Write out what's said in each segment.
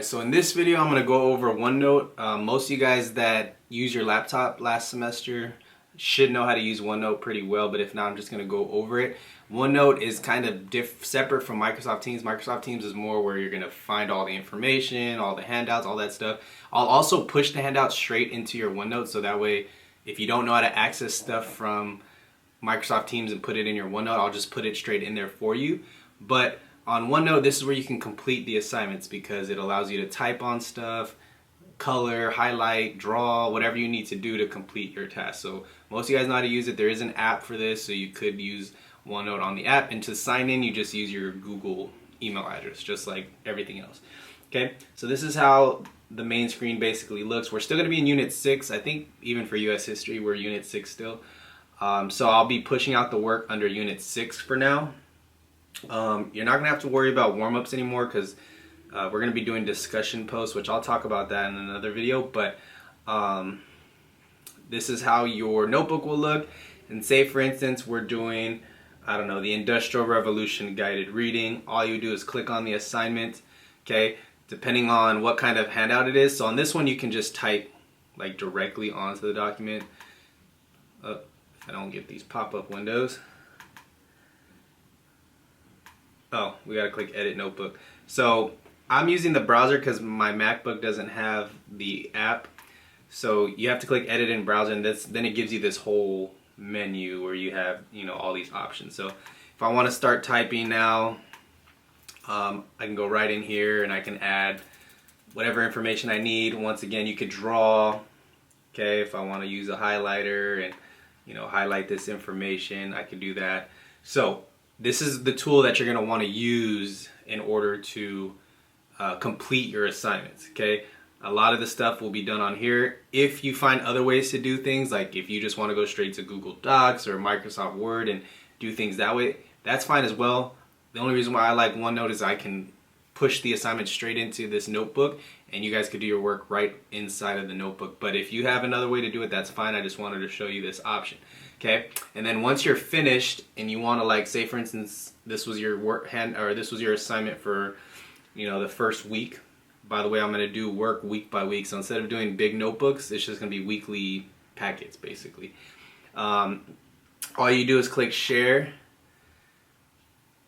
So in this video, I'm going to go over OneNote. Most of you guys that use your laptop last semester should know how to use OneNote pretty well, but if not, I'm just going to go over it. OneNote is kind of separate from Microsoft Teams. Microsoft Teams is more where you're going to find all the information, all the handouts, all that stuff. I'll also push the handouts straight into your OneNote, so that way if you don't know how to access stuff from Microsoft Teams and put it in your OneNote, I'll just put it straight in there for you. But on OneNote, this is where you can complete the assignments because it allows you to type on stuff, color, highlight, draw, whatever you need to do to complete your task. So most of you guys know how to use it. There is an app for this, so you could use OneNote on the app. And to sign in, you just use your Google email address, just like everything else. Okay, so this is how the main screen basically looks. We're still going to be in Unit 6. I think even for US History, we're Unit 6 still. So I'll be pushing out the work under Unit 6 for now. You're not going to have to worry about warm-ups anymore because we're going to be doing discussion posts, which I'll talk about that in another video. But this is how your notebook will look. And say, for instance, we're doing, I don't know, the Industrial Revolution guided reading. All you do is click on the assignment, okay, depending on what kind of handout it is. So on this one, you can just type like directly onto the document. If I don't get these pop-up windows. Oh, we gotta click Edit Notebook. So I'm using the browser because my MacBook doesn't have the app. So you have to click Edit in Browser, and then it gives you this whole menu where you have, you know, all these options. So if I want to start typing now, I can go right in here and I can add whatever information I need. Once again, you could draw. Okay, if I want to use a highlighter and, you know, highlight this information, I can do that. So this is the tool that you're going to want to use in order to complete your assignments, okay? A lot of the stuff will be done on here. If you find other ways to do things, like if you just want to go straight to Google Docs or Microsoft Word and do things that way, that's fine as well. The only reason why I like OneNote is I can push the assignment straight into this notebook and you guys could do your work right inside of the notebook. But if you have another way to do it, that's fine. I just wanted to show you this option. Okay, and then once you're finished and you want to, like, say for instance this was your this was your assignment for, you know, the first week. By the way, I'm going to do work week by week, so instead of doing big notebooks, it's just going to be weekly packets basically. All you do is click share.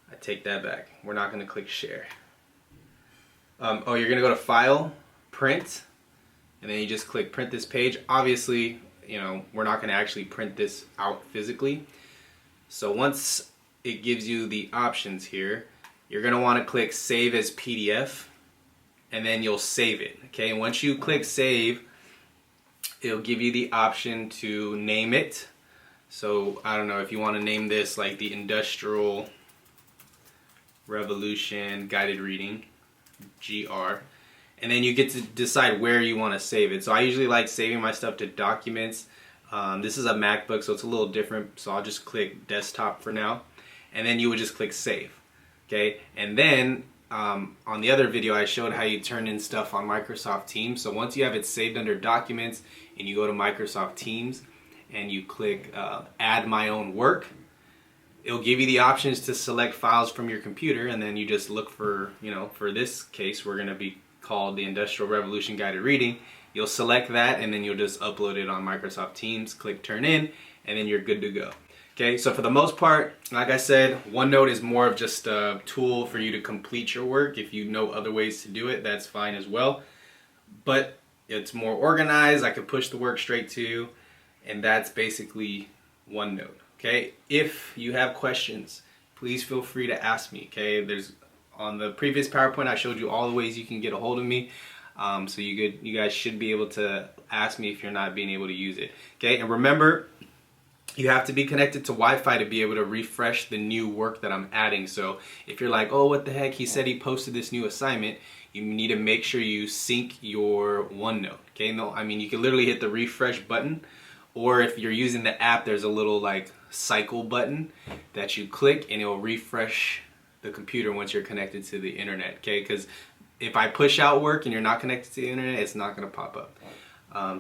I take that back, we're not going to click share. Oh, you're going to go to file, print, and then you just click print this page. Obviously, you know, we're not going to actually print this out physically. So once it gives you the options here, you're going to want to click save as PDF, and then you'll save it. Okay, and once you click save, it'll give you the option to name it. So I don't know if you want to name this like the Industrial Revolution Guided Reading, GR. And then you get to decide where you want to save it. So I usually like saving my stuff to documents. This is a MacBook, so it's a little different. So I'll just click desktop for now. And then you would just click save. Okay, and then on the other video I showed how you turn in stuff on Microsoft Teams. So once you have it saved under documents and you go to Microsoft Teams and you click add my own work, it'll give you the options to select files from your computer, and then you just look for, you know, for this case we're going to be called the Industrial Revolution Guided Reading. You'll select that and then you'll just upload it on Microsoft Teams, click turn in, and then you're good to go. Okay, so for the most part, like I said, OneNote is more of just a tool for you to complete your work. If you know other ways to do it, that's fine as well. But it's more organized. I can push the work straight to you, and that's basically OneNote. Okay, if you have questions, please feel free to ask me. Okay, there's on the previous PowerPoint I showed you all the ways you can get a hold of me. So you guys should be able to ask me if you're not being able to use it. Okay, and remember, you have to be connected to Wi-Fi to be able to refresh the new work that I'm adding. So if you're like, oh, what the heck, he said he posted this new assignment, you need to make sure you sync your OneNote. Okay, no, I mean, you can literally hit the refresh button, or if you're using the app, there's a little like cycle button that you click and it'll refresh the computer once you're connected to the internet. Okay, because if I push out work and you're not connected to the internet, it's not going to pop up.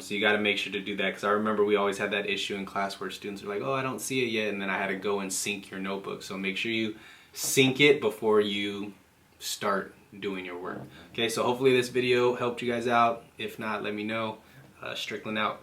So you got to make sure to do that, because I remember we always had that issue in class where students are like, oh, I don't see it yet, and then I had to go and sync your notebook. So make sure you sync it before you start doing your work. Okay, so hopefully this video helped you guys out. If not, let me know. Strickland out.